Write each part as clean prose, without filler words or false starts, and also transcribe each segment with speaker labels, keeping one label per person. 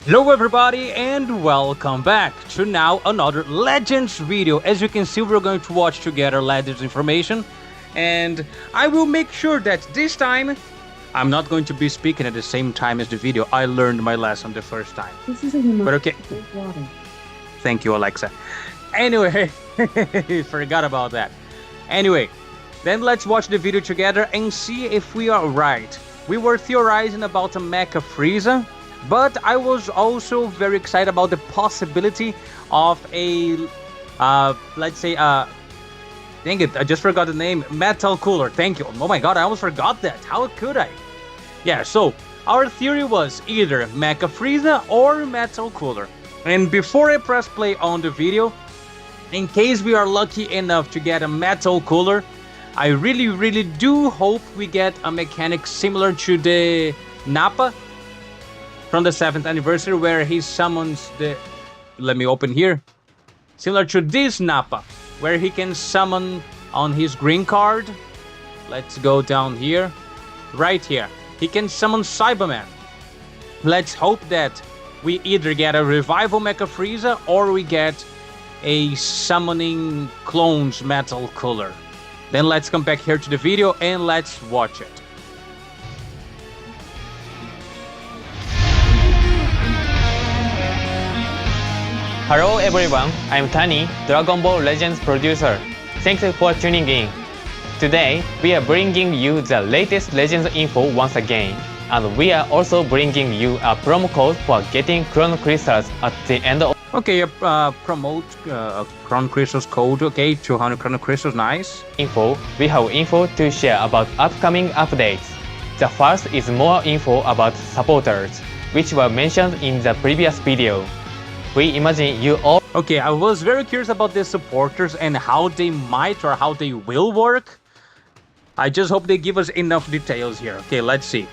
Speaker 1: Hello everybody and welcome back to now another Legends video. As you can see, we're going to watch together Legends information, and I will make sure that this time I'm not going to be speaking at the same time as the video. I learned my lesson the first time.
Speaker 2: This is a remote.
Speaker 1: But okay.
Speaker 2: Water.
Speaker 1: Thank you, Alexa. Anyway, forgot about that. Anyway, then let's watch the video together and see if we are right. We were theorizing about a Mecha Frieza, but I was also very excited about the possibility of a, let's say, dang it, I just forgot the name, Metal Cooler. Thank you. Oh my god, I almost forgot that. How could I? Yeah, so our theory was either Mecha Frieza or Metal Cooler. And before I press play on the video, in case we are lucky enough to get a Metal Cooler, I really do hope we get a mechanic similar to the Nappa from the 7th anniversary, where he summons the... Let me open here. Similar to this Nappa, where he can summon on his green card. Let's go down here. Right here. He can summon Cyberman. Let's hope that we either get a Revival Mecha Frieza or we get a Summoning Clones Metal Cooler. Then let's come back here to the video and let's watch it.
Speaker 3: Hello everyone, I'm Tani, Dragon Ball Legends producer. Thanks for tuning in. Today, we are bringing you the latest Legends info once again, and we are also bringing you a promo code for getting Chrono Crystals at the end of
Speaker 1: Okay, promote Chrono Crystals code, okay, 200 Chrono Crystals, nice.
Speaker 3: info. We have info to share about upcoming updates. The first is more info about supporters, which were mentioned in the previous video. We imagine you all
Speaker 1: Okay, I was very curious about the supporters and how they might or how they will work. I just hope they give us enough details here. Okay, let's see.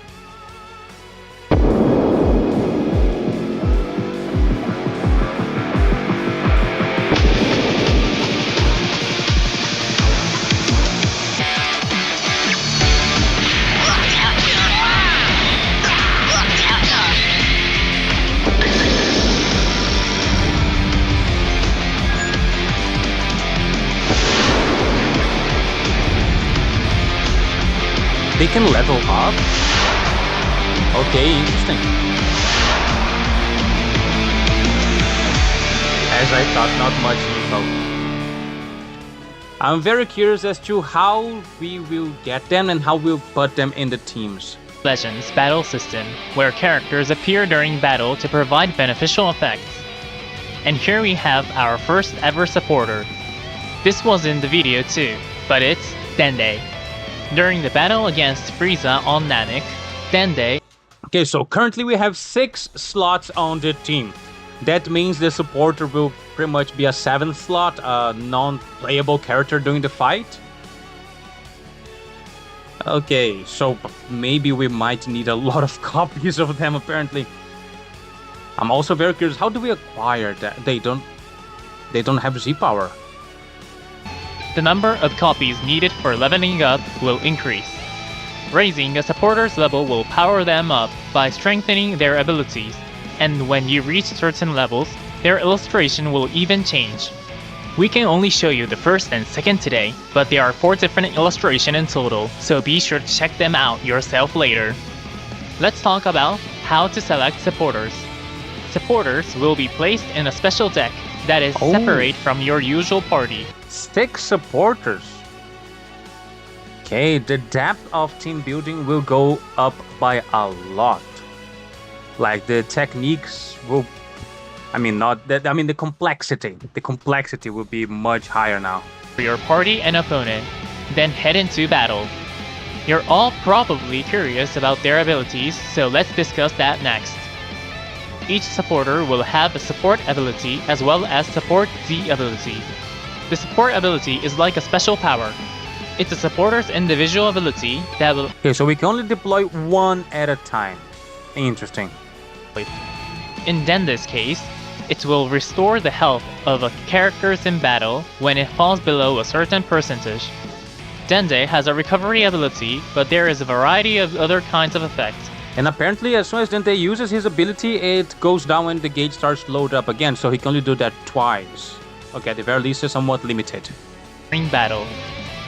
Speaker 1: They can level up? Okay, interesting. As I thought, not much info. I'm very curious as to how we will get them and how we'll put them in the teams.
Speaker 4: Legends battle system, where characters appear during battle to provide beneficial effects. And here we have our first ever supporter. This was in the video too, but it's Dende. During the battle against Frieza on Namek, Dende...
Speaker 1: Okay, so currently we have 6 slots on the team. That means the supporter will pretty much be a 7th slot, a non-playable character during the fight. Okay, so maybe we might need a lot of copies of them apparently. I'm also very curious, how do we acquire that? They don't have Z-Power.
Speaker 4: The number of copies needed for leveling up will increase. Raising a supporter's level will power them up by strengthening their abilities, and when you reach certain levels, their illustration will even change. We can only show you the first and second today, but there are 4 different illustrations in total, so be sure to check them out yourself later. Let's talk about how to select supporters. Supporters will be placed in a special deck that is separate from your usual party.
Speaker 1: 6 supporters. Okay, the depth of team building will go up by a lot. Like the techniques will, I mean not that, I mean the complexity will be much higher now.
Speaker 4: For your party and opponent, then head into battle. You're all probably curious about their abilities, so let's discuss that next. Each supporter will have a support ability as well as support Z ability. The support ability is like a special power. It's a supporter's individual ability that will...
Speaker 1: Okay, so we can only deploy 1 at a time. Interesting.
Speaker 4: In Dende's case, it will restore the health of a characters in battle when it falls below a certain percentage. Dende has a recovery ability, but there is a variety of other kinds of effects,
Speaker 1: And apparently, as soon as Dente uses his ability, it goes down and the gauge starts to load up again, so he can only do that twice. Okay, at the very least, it's somewhat limited.
Speaker 4: During battle.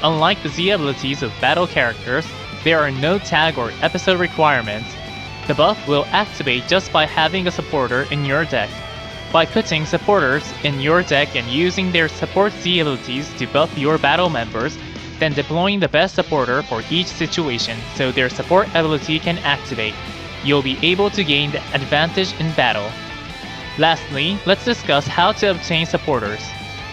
Speaker 4: Unlike the Z abilities of battle characters, there are no tag or episode requirements. The buff will activate just by having a supporter in your deck. By putting supporters in your deck and using their support Z abilities to buff your battle members, then deploying the best supporter for each situation so their support ability can activate, you'll be able to gain the advantage in battle. Lastly, let's discuss how to obtain supporters.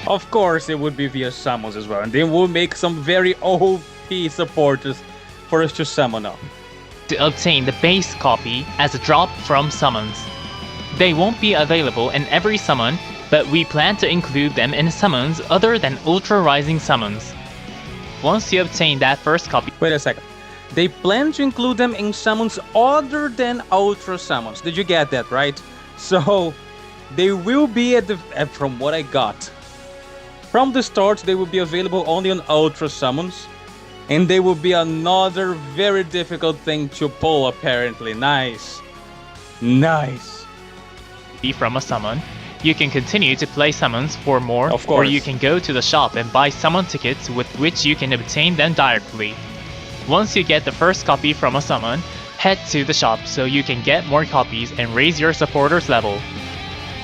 Speaker 1: Of course, it would be via summons as well, and then we'll make some very OP supporters for us to summon up.
Speaker 4: To obtain the base copy as a drop from summons. They won't be available in every summon, but we plan to include them in summons other than Ultra Rising summons. Once you obtain that first copy,
Speaker 1: Wait a second. They plan to include them in summons other than Ultra summons. Did you get that, right? So, they will be at the... from what I got. From the start, they will be available only on Ultra summons. And they will be another very difficult thing to pull, apparently. Nice. Nice.
Speaker 4: from a summon, you can continue to play summons for more,
Speaker 1: Of course.
Speaker 4: or you can go to the shop and buy summon tickets with which you can obtain them directly. Once you get the first copy from a summon, head to the shop so you can get more copies and raise your supporters level.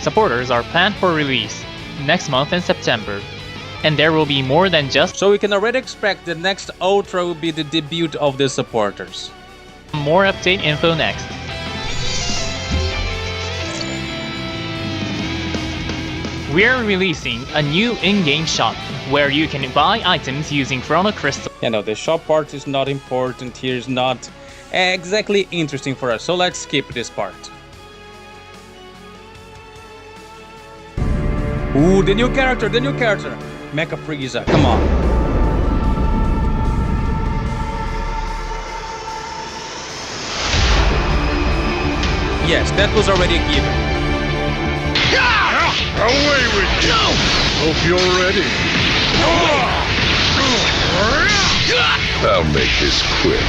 Speaker 4: Supporters are planned for release next month in September, and there will be more than just
Speaker 1: So we can already expect the next Ultra will be the debut of the supporters.
Speaker 4: more update info next. We're releasing a new in-game shop where you can buy items using Chrono Crystal.
Speaker 1: Yeah, no, the shop part is not important here, is not exactly interesting for us, so let's skip this part. Ooh, the new character! Mecha Frieza, come on. Yes, that was already a given.
Speaker 2: Away with you! Hope you're ready. I'll make this quick.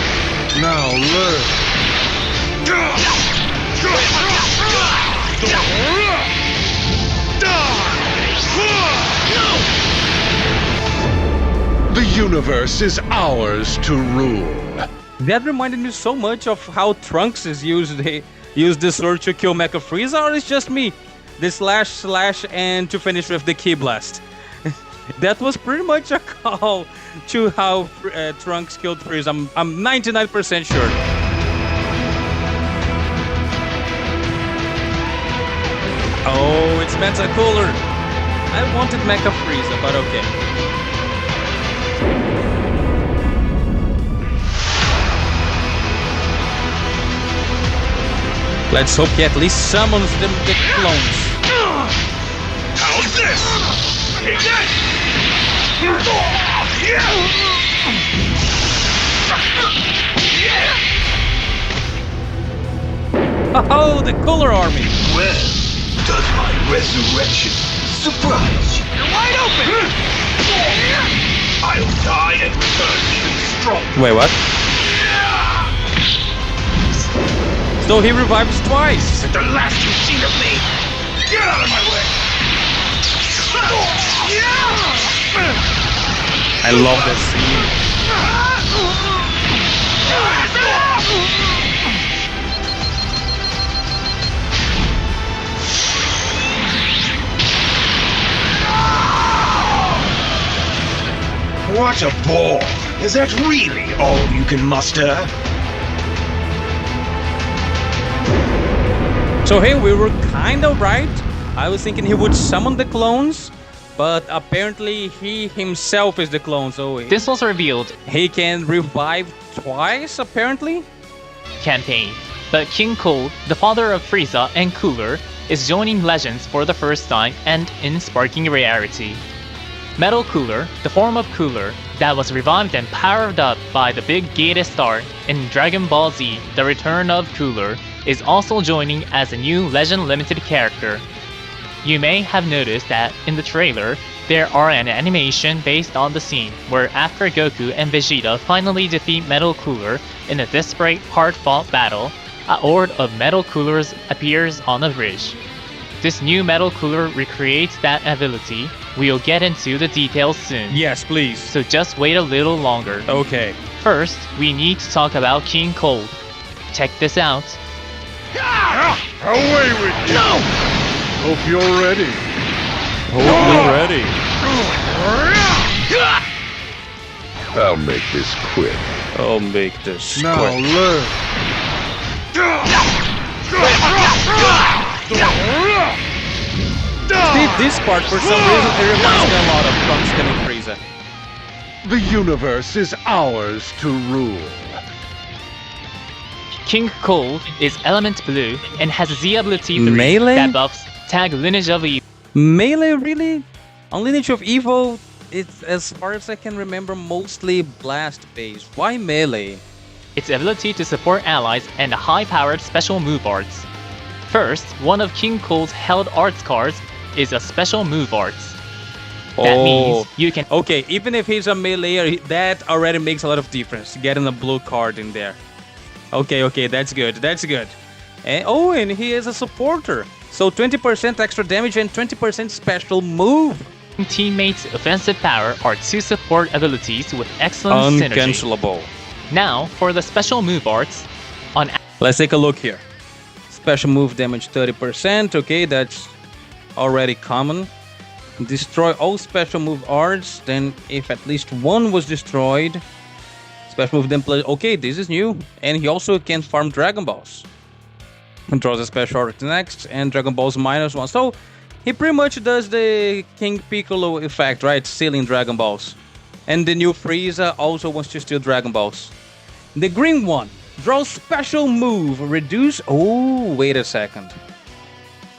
Speaker 2: Now learn. The universe is ours to rule.
Speaker 1: That reminded me so much of how Trunks is used. They use this sword to kill Mecha Frieza, or it's just me? The slash and to finish with the Ki Blast. That was pretty much a call to how Trunks killed Frieza. I'm 99% sure. Oh, it's Meta Cooler. I wanted Mecha Frieza, but okay. Let's hope he at least summons the clones.
Speaker 2: How's this? Take this!
Speaker 1: Oh, the Cooler Army!
Speaker 5: Well, does my resurrection surprise you?
Speaker 2: You're wide open!
Speaker 5: I'll die and return even stronger.
Speaker 1: Wait, what? So he revives twice!
Speaker 5: The last you've seen of me! Get out of my way!
Speaker 1: I love that scene.
Speaker 5: What a bore! Is that really all you can muster?
Speaker 1: So hey, we were kinda right. I was thinking he would summon the clones, but apparently he himself is the clone, so
Speaker 4: This was revealed
Speaker 1: he can revive twice, apparently?
Speaker 4: campaign, but King Cold, the father of Frieza and Cooler, is joining Legends for the first time and in sparking rarity. Metal Cooler, the form of Cooler, that was revived and powered up by the big Gated Star in Dragon Ball Z, The Return of Cooler, is also joining as a new Legend Limited character. You may have noticed that in the trailer, there are an animation based on the scene where after Goku and Vegeta finally defeat Metal Cooler in a desperate, hard-fought battle, a horde of metal coolers appears on the bridge. This new metal cooler recreates that ability. We'll get into the details soon.
Speaker 1: Yes, please.
Speaker 4: So just wait a little longer.
Speaker 1: Okay.
Speaker 4: First, we need to talk about King Cold. Check this out.
Speaker 2: Away with you! No! Hope you're ready.
Speaker 1: Hope we're ready.
Speaker 2: I'll make this quick.
Speaker 1: I'll make this
Speaker 2: Now
Speaker 1: quick.
Speaker 2: learn.
Speaker 1: See, this part, for some reason, it reminds me a lot of Tungsten and Frieza.
Speaker 2: The universe is ours to rule.
Speaker 4: King Cold is element blue and has Z ability 3
Speaker 1: Melee?
Speaker 4: that buffs tag Lineage of Evil.
Speaker 1: Melee, really? On Lineage of Evil, it's, as far as I can remember, mostly blast-based. Why melee?
Speaker 4: Its ability to support allies and high-powered special move arts. First, one of King Cold's held arts cards is a special move arts. That means you can
Speaker 1: Okay, even if he's a meleeer, that already makes a lot of difference. Getting a blue card in there. Okay, that's good. That's good. And he is a supporter. So 20% extra damage and 20% special move.
Speaker 4: teammates' offensive power are two support abilities with excellent synergy.
Speaker 1: Uncancelable.
Speaker 4: Now, for the special move arts, on
Speaker 1: Let's take a look here. Special move damage 30%. Okay, that's already common. Destroy all special move arts. Then, if at least one was destroyed, special move then play. Okay, this is new. And he also can farm Dragon Balls. Controls a special art next, and Dragon Balls -1. So, he pretty much does the King Piccolo effect, right? Stealing Dragon Balls. And the new Frieza also wants to steal Dragon Balls. The green one. Draw special move. Reduce... Oh, wait a second.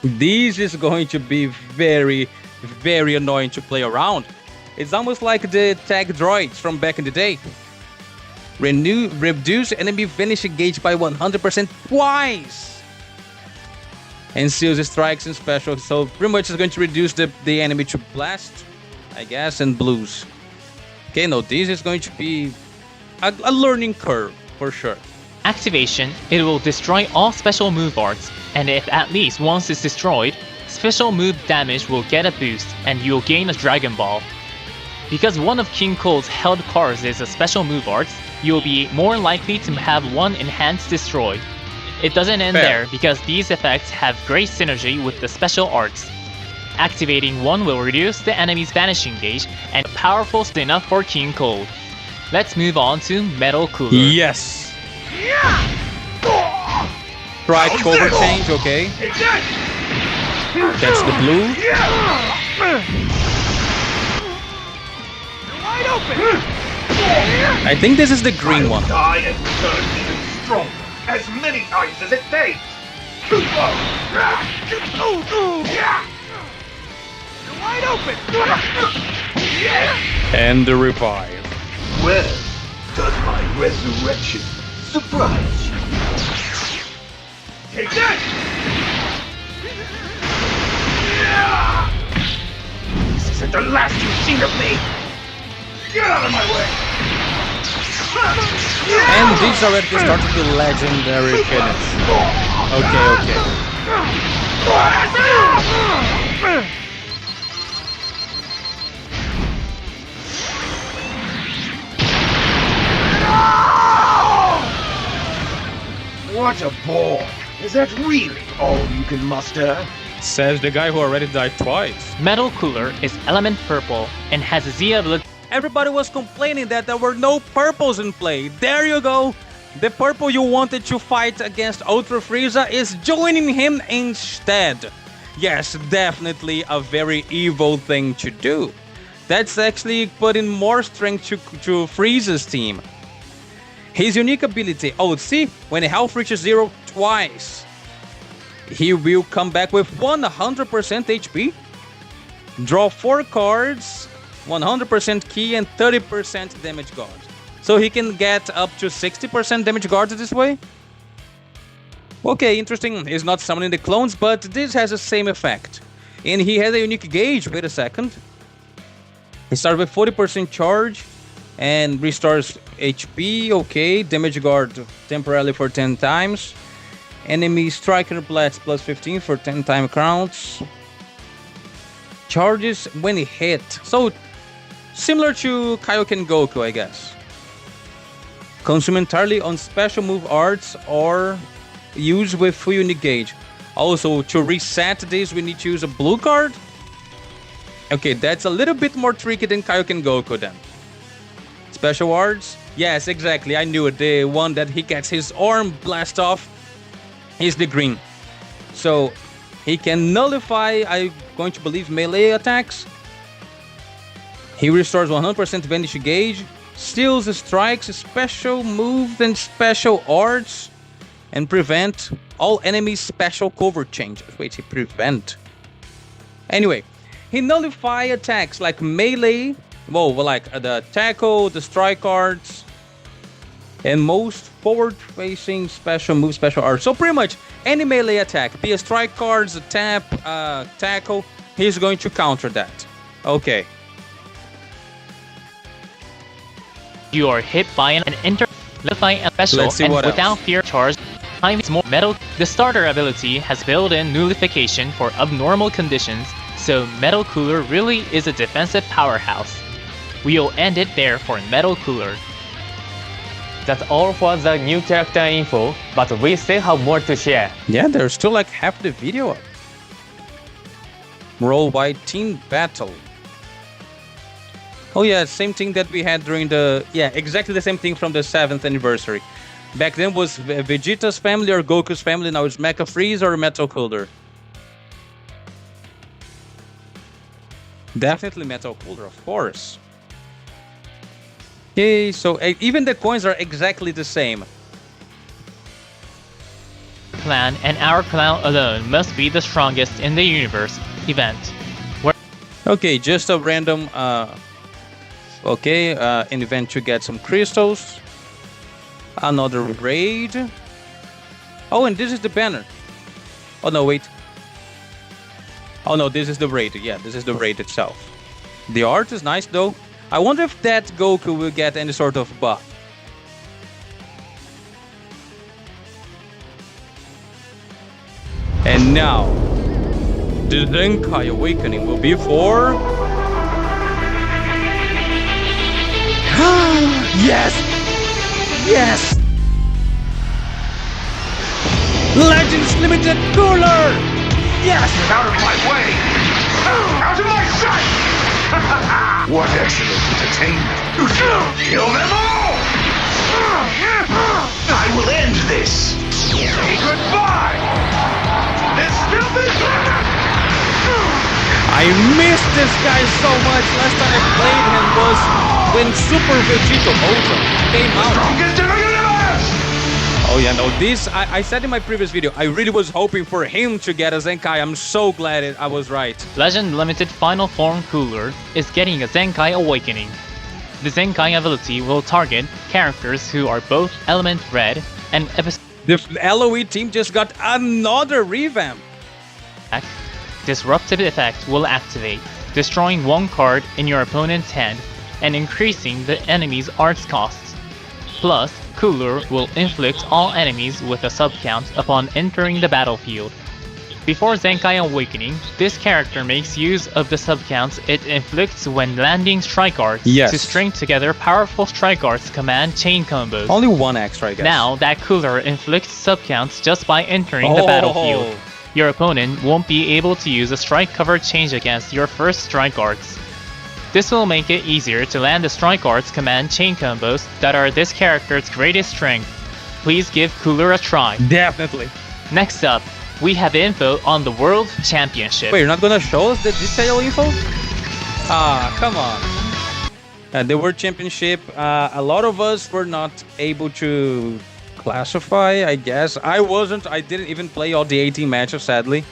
Speaker 1: This is going to be very, very annoying to play around. It's almost like the tag droids from back in the day. Reduce enemy vanishing gauge by 100% twice. And seals strikes and special. So pretty much it's going to reduce the enemy to blast, I guess, and blues. Okay, no, this is going to be a learning curve for sure.
Speaker 4: activation, it will destroy all special move arts, and if at least once is destroyed, special move damage will get a boost and you'll gain a Dragon Ball. Because one of King Cold's held cards is a special move arts, you'll be more likely to have one enhanced destroyed. It doesn't end
Speaker 1: Fair.
Speaker 4: there because these effects have great synergy with the special arts. Activating one will reduce the enemy's vanishing gauge and powerful enough for King Cold. Let's move on to Metal Cooler.
Speaker 1: Yes. Right, cover change, okay. That's the blue. I think this is the green one.
Speaker 5: Die and return even stronger, as many times as it takes. You're wide open.
Speaker 1: And the revive.
Speaker 5: Well, does my resurrection surprise you? Take that! This isn't the last you've seen of me! Get out of my way!
Speaker 1: And this already started the legendary finish. Okay.
Speaker 5: What a bore! Is that really all you can muster?
Speaker 1: Says the guy who already died twice.
Speaker 4: Metal Cooler is element purple and has a Z ability.
Speaker 1: Everybody was complaining that there were no purples in play. There you go. The purple you wanted to fight against Ultra Frieza is joining him instead. Yes, definitely a very evil thing to do. That's actually putting more strength to Frieza's team. His unique ability, oh see, when health reaches 0 twice, he will come back with 100% HP, draw 4 cards, 100% key and 30% damage guard. So he can get up to 60% damage guard this way. Okay, interesting. He's not summoning the clones, but this has the same effect. And he has a unique gauge. Wait a second. He starts with 40% charge and restores HP. Okay, damage guard temporarily for 10 times. Enemy striker blast plus 15 for 10 time counts. Charges when hit. So similar to Kaioken Goku, I guess. Consume entirely on special move arts or use with full unit gauge. Also, to reset this, we need to use a blue card. Okay, that's a little bit more tricky than Kaioken Goku then. Special arts? Yes, exactly. I knew it. The one that he gets his arm blast off is the green. So he can nullify, I'm going to believe, melee attacks. He restores 100% vanish gauge, steals strikes, special moves and special arts, and prevent all enemies' special cover changes. Wait, he prevent. Anyway, he nullify attacks like melee, well, like the tackle, the strike arts, and most forward-facing special move, special arts. So pretty much any melee attack, be a strike cards, a tap, tackle, he's going to counter that. Okay.
Speaker 4: You are hit by an enter a special
Speaker 1: Let's see
Speaker 4: and
Speaker 1: what
Speaker 4: without
Speaker 1: else.
Speaker 4: fear charge. Times more metal. The starter ability has built-in nullification for abnormal conditions, so Metal Cooler really is a defensive powerhouse. We'll end it there for Metal Cooler.
Speaker 3: That's all for the new character info, but we still have more to share.
Speaker 1: Yeah, there's still like half the video up. Worldwide team battle. Oh yeah, same thing that we had during the... Yeah, exactly the same thing from the 7th anniversary. Back then was Vegeta's family or Goku's family, now it's Mecha Freeze or Metal Cooler. Definitely Metal Cooler, of course. Okay, so even the coins are exactly the same.
Speaker 4: Clan and our clan alone must be the strongest in the universe event.
Speaker 1: Okay, just a random... an event to get some crystals. Another raid. Oh, and this is the banner. Oh no, wait. Oh no, this is the raid. Yeah, this is the raid itself. The art is nice though. I wonder if that Goku will get any sort of buff. And now, the Zenkai Awakening will be for... Yes! Yes! Legends Limited Cooler! Yes!
Speaker 5: Out of my way! Out of my sight! What excellent entertainment! Kill them all! I will end this! Say goodbye! This filthy...
Speaker 1: I missed this guy so much. Last time I played him was when Super Vegeta Ultra came out.
Speaker 5: Strongest in the universe!
Speaker 1: Oh yeah, no, this, I said in my previous video, I really was hoping for him to get a Zenkai. I'm so glad I was right.
Speaker 4: Legend Limited Final Form Cooler is getting a Zenkai Awakening. The Zenkai ability will target characters who are both Element Red and Episode
Speaker 1: The LOE team just got another revamp.
Speaker 4: Disruptive Effect will activate, destroying one card in your opponent's hand and increasing the enemy's arts costs. Plus, Cooler will inflict all enemies with a sub-count upon entering the battlefield. Before Zenkai Awakening, this character makes use of the sub-counts it inflicts when landing strike arts
Speaker 1: Yes.
Speaker 4: to string together powerful strike arts command chain combos.
Speaker 1: Only one extra, I guess.
Speaker 4: Now that Cooler inflicts sub-counts just by entering the battlefield. Your opponent won't be able to use a strike cover change against your first strike arts. This will make it easier to land the strike arts command chain combos that are this character's greatest strength. Please give Cooler a try.
Speaker 1: Definitely.
Speaker 4: Next up, we have info on the World Championship.
Speaker 1: Wait, you're not gonna show us the detail info? Ah, come on. The World Championship, a lot of us were not able to classify, I guess. I didn't even play all the 18 matches, sadly.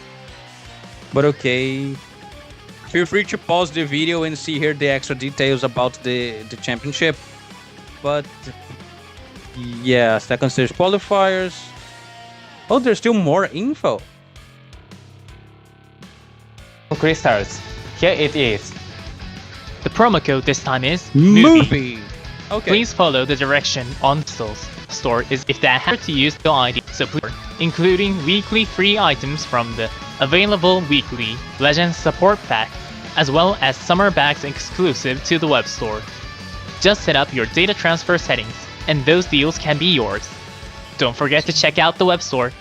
Speaker 1: But okay. Feel free to pause the video and see here the extra details about the championship. But yeah, second stage qualifiers. Oh, there's still more info.
Speaker 3: Crystals. Here it is.
Speaker 4: The promo code this time is
Speaker 1: Movie. Okay.
Speaker 4: Please follow the direction on the store is if that has to use the ID. So please. including weekly free items from the available weekly Legends Support Pack, as well as summer bags exclusive to the web store. Just set up your data transfer settings, and those deals can be yours. Don't forget to check out the web store.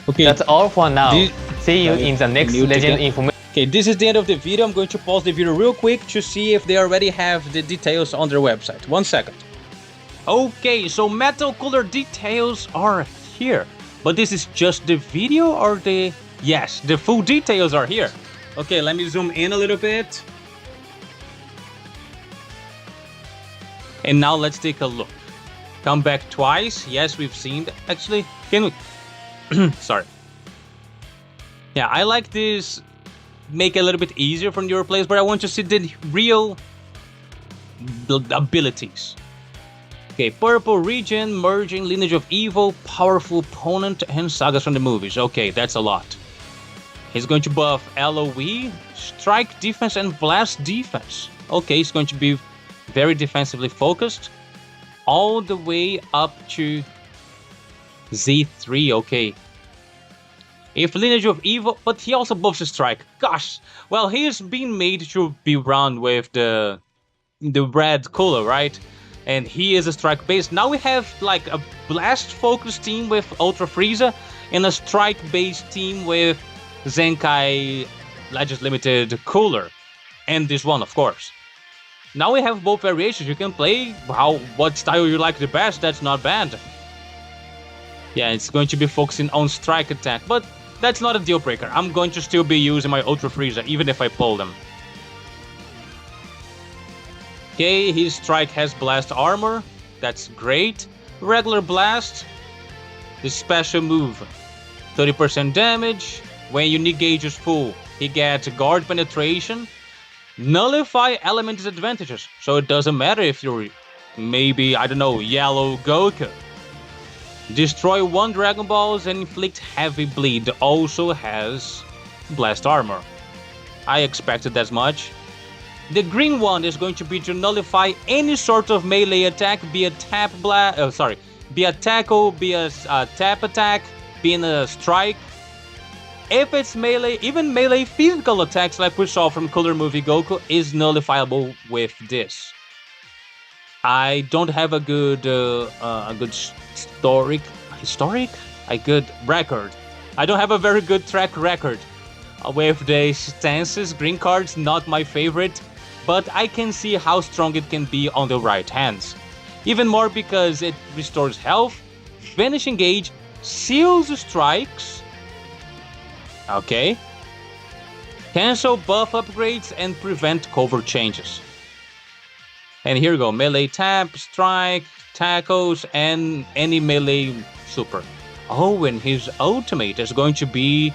Speaker 1: Okay,
Speaker 3: That's all for now.
Speaker 1: This-
Speaker 3: See you in the next
Speaker 1: New
Speaker 3: Legend
Speaker 1: ticket.
Speaker 3: information.
Speaker 1: okay, this is the end of the video. I'm going to pause the video real quick to see if they already have the details on their website. 1 second. Okay, so Metal Cooler details are here. But this is just the video or the... Yes, the full details are here. Okay, let me zoom in a little bit. And now let's take a look. Come back twice. Yes, we've seen... Actually, can we... Sorry. Yeah, I like this... Make it a little bit easier from your place, but I want to see the real... abilities. Okay, Purple Region, Merging, Lineage of Evil, Powerful Opponent, and Sagas from the movies. Okay, that's a lot. He's going to buff LOE, Strike Defense, and Blast Defense. Okay, he's going to be very defensively focused. All the way up to Z3, okay. If Lineage of Evil, but he also buffs the Strike. Gosh, well, he is being made to be run with the Red Cooler, right? And he is a strike base. Now we have like a blast focused team with Ultra Frieza and a strike based team with Zenkai Legends Limited Cooler. And this one, of course. Now we have both variations. You can play what style you like the best. That's not bad. Yeah, it's going to be focusing on strike attack, but that's not a deal breaker. I'm going to still be using my Ultra Frieza even if I pull them. Okay, his strike has blast armor. That's great. Regular blast. The special move. 30% damage. When unique gauge is full, he gets guard penetration. Nullify element disadvantages. So it doesn't matter if you're maybe, I don't know, yellow Goku. Destroy 1 Dragon Balls and inflict heavy bleed. Also has blast armor. I expected as much. The green one is going to be to nullify any sort of melee attack, be a be a tackle, be a tap attack, be in a strike. If it's melee, even melee physical attacks like we saw from Cooler Movie Goku is nullifiable with this. I don't have a good record. I don't have a very good track record with the stances. Green cards, not my favorite. But I can see how strong it can be on the right hands. Even more because it restores health, vanishing gauge, seals strikes. Okay. Cancel buff upgrades and prevent cover changes. And here we go. Melee tap, strike, tackles, and any melee super. Oh, and his ultimate is going to be...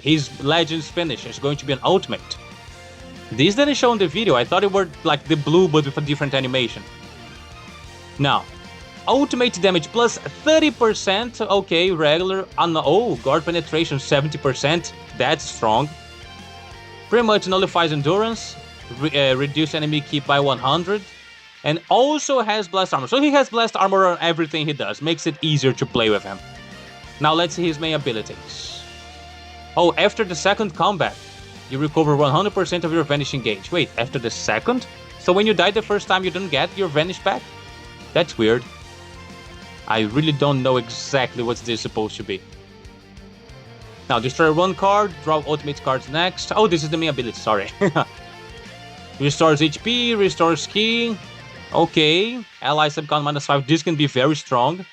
Speaker 1: his Legends finish is going to be an ultimate. This didn't show in the video. I thought it were like the blue but with a different animation. Now, ultimate damage plus 30%. Okay, regular. Guard penetration 70%. That's strong. Pretty much nullifies endurance. Reduce enemy keep by 100. And also has blast armor. So he has blast armor on everything he does. Makes it easier to play with him. Now let's see his main abilities. Oh, after the second combat, you recover 100% of your vanishing gauge. Wait, after the second? So when you died the first time, you don't get your vanish back? That's weird. I really don't know exactly what this is supposed to be. Now, destroy 1 card, draw ultimate cards next. Oh, this is the main ability, sorry. Restores HP, restores ki. Okay, ally subcon -5. This can be very strong.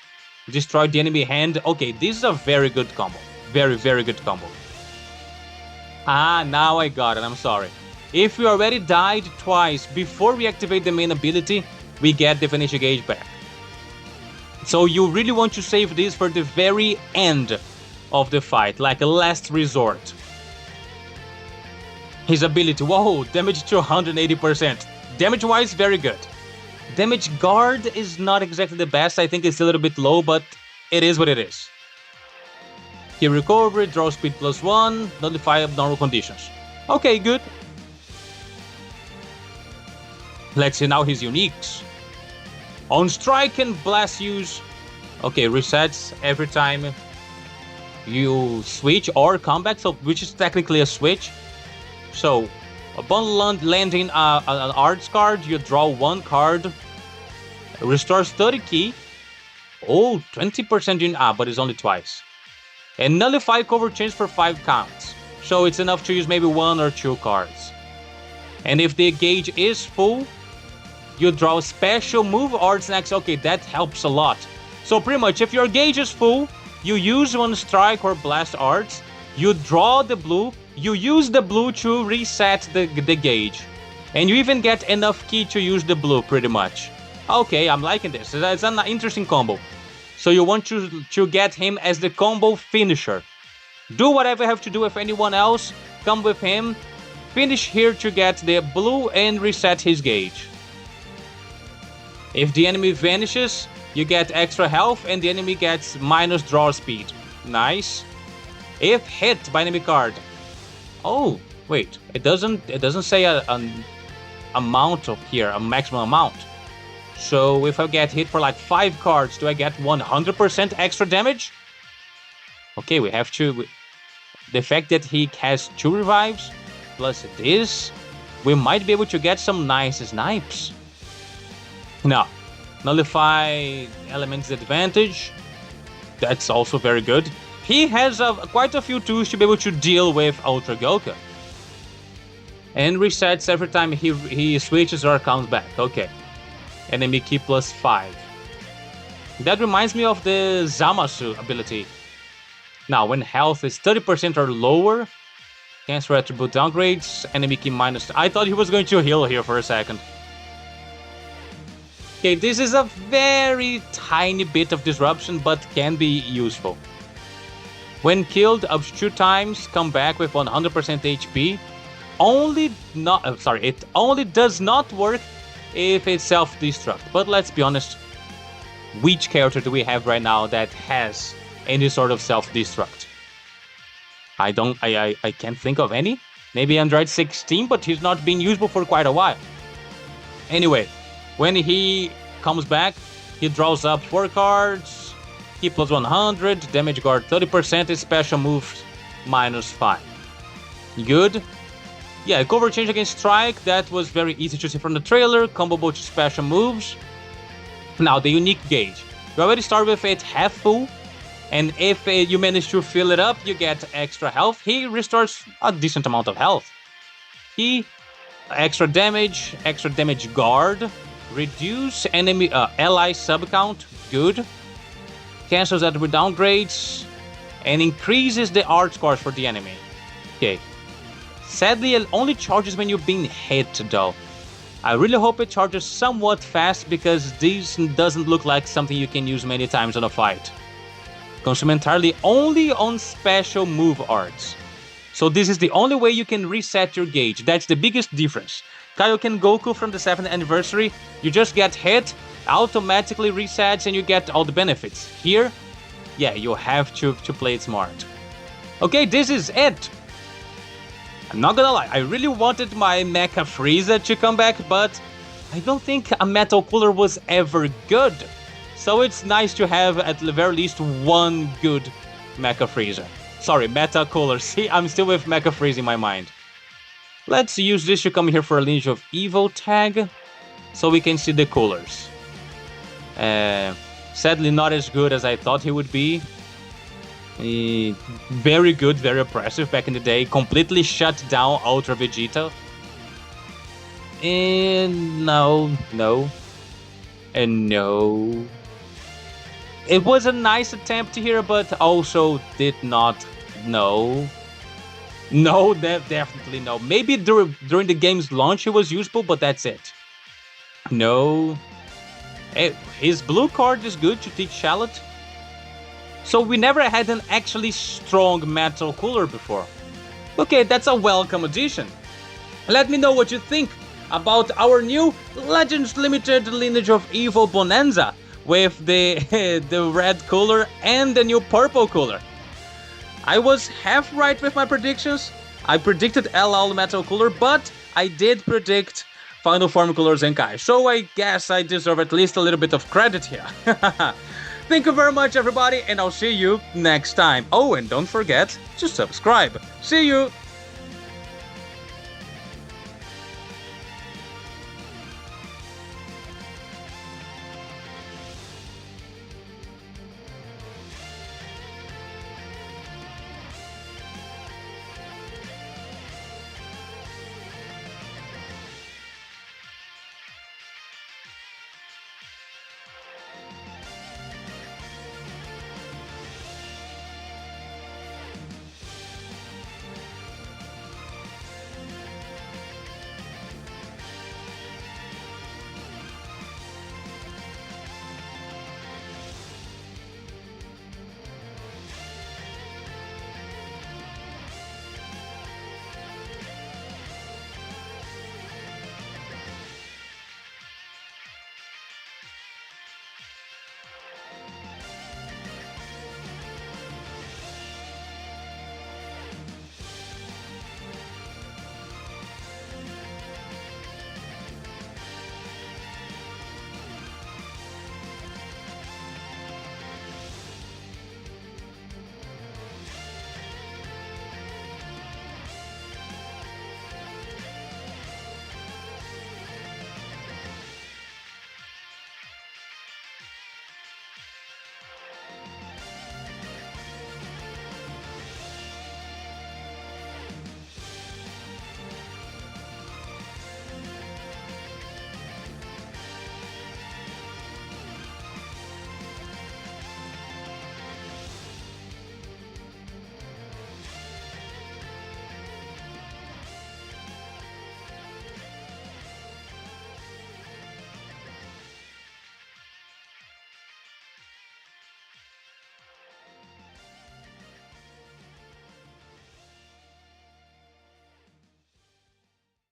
Speaker 1: Destroy the enemy hand. Okay, this is a very good combo. Very, very good combo. Ah, now I got it, I'm sorry. If we already died twice before we activate the main ability, we get the vanishing gauge back. So you really want to save this for the very end of the fight, like a last resort. His ability, whoa, damage to 180%. Damage-wise, very good. Damage guard is not exactly the best, I think it's a little bit low, but it is what it is. He recovery, draw speed +1, nullify abnormal conditions. Okay, good. Let's see now his uniques. On strike and blast use. Okay, resets every time you switch or combat, so which is technically a switch. So upon landing an arts card, you draw one card, restores 30 ki. Oh, 20% in but it's only twice. And nullify cover change for 5 counts. So it's enough to use maybe 1 or 2 cards. And if the gauge is full, you draw a special move arts next. Okay, that helps a lot. So pretty much if your gauge is full, you use one strike or blast arts, you draw the blue, you use the blue to reset the gauge. And you even get enough ki to use the blue pretty much. Okay, I'm liking this. It's an interesting combo. So you want to get him as the combo finisher. Do whatever you have to do with anyone else. Come with him. Finish here to get the blue and reset his gauge. If the enemy vanishes, you get extra health and the enemy gets minus draw speed. Nice. If hit by enemy card. Oh, wait. It doesn't say an amount of here, a maximum amount. So if I get hit for like 5 cards, do I get 100% extra damage? Okay, we have to... The fact that he has 2 revives, plus this, we might be able to get some nice snipes. Now, nullify elements advantage. That's also very good. He has quite a few tools to be able to deal with Ultra Goku. And resets every time he switches or comes back. Okay. Enemy ki plus 5. That reminds me of the Zamasu ability. Now, when health is 30% or lower, cancel attribute downgrades, enemy ki minus... I thought he was going to heal here for a second. Okay, this is a very tiny bit of disruption, but can be useful. When killed up to 2 times, come back with 100% HP. It only does not work if it's self-destruct. But let's be honest, which character do we have right now that has any sort of self-destruct? I can't think of any. Maybe Android 16, but he's not been usable for quite a while. Anyway, when he comes back, he draws up 4 cards, he plus 100, damage guard 30%, special moves minus 5. Good. Yeah, cover change against strike, that was very easy to see from the trailer, comboable to special moves. Now, the unique gauge. We already start with it half full, and if you manage to fill it up, you get extra health. He restores a decent amount of health. He, extra damage guard, reduce enemy ally sub count, good. Cancels that with downgrades, and increases the art scores for the enemy. Okay. Sadly, it only charges when you're being hit, though. I really hope it charges somewhat fast, because this doesn't look like something you can use many times in a fight. Consume entirely only on special move arts. So this is the only way you can reset your gauge. That's the biggest difference. Kaioken Goku from the 7th anniversary, you just get hit, automatically resets, and you get all the benefits. Here, yeah, you have to play it smart. Okay, this is it. I'm not gonna lie, I really wanted my Mecha Frieza to come back, but I don't think a Metal Cooler was ever good. So it's nice to have at the very least one good Mecha Frieza. Sorry, Meta Cooler. See, I'm still with Mecha Frieza in my mind. Let's use this to come here for a Lineage of Evil tag, so we can see the coolers. Sadly not as good as I thought he would be. Very good, very oppressive back in the day. Completely shut down Ultra Vegeta. And no. And no. It was a nice attempt here, but also did not. No, definitely no. Maybe during the game's launch it was useful, but that's it. No. His blue card is good to teach Shallot. So we never had an actually strong Metal Cooler before. Okay, that's a welcome addition. Let me know what you think about our new Legends Limited Lineage of Evil Bonanza with the red cooler and the new purple cooler. I was half right with my predictions. I predicted LL Metal Cooler, but I did predict Final Form Cooler Zenkai. So I guess I deserve at least a little bit of credit here. Thank you very much, everybody, and I'll see you next time. Oh, and don't forget to subscribe. See you!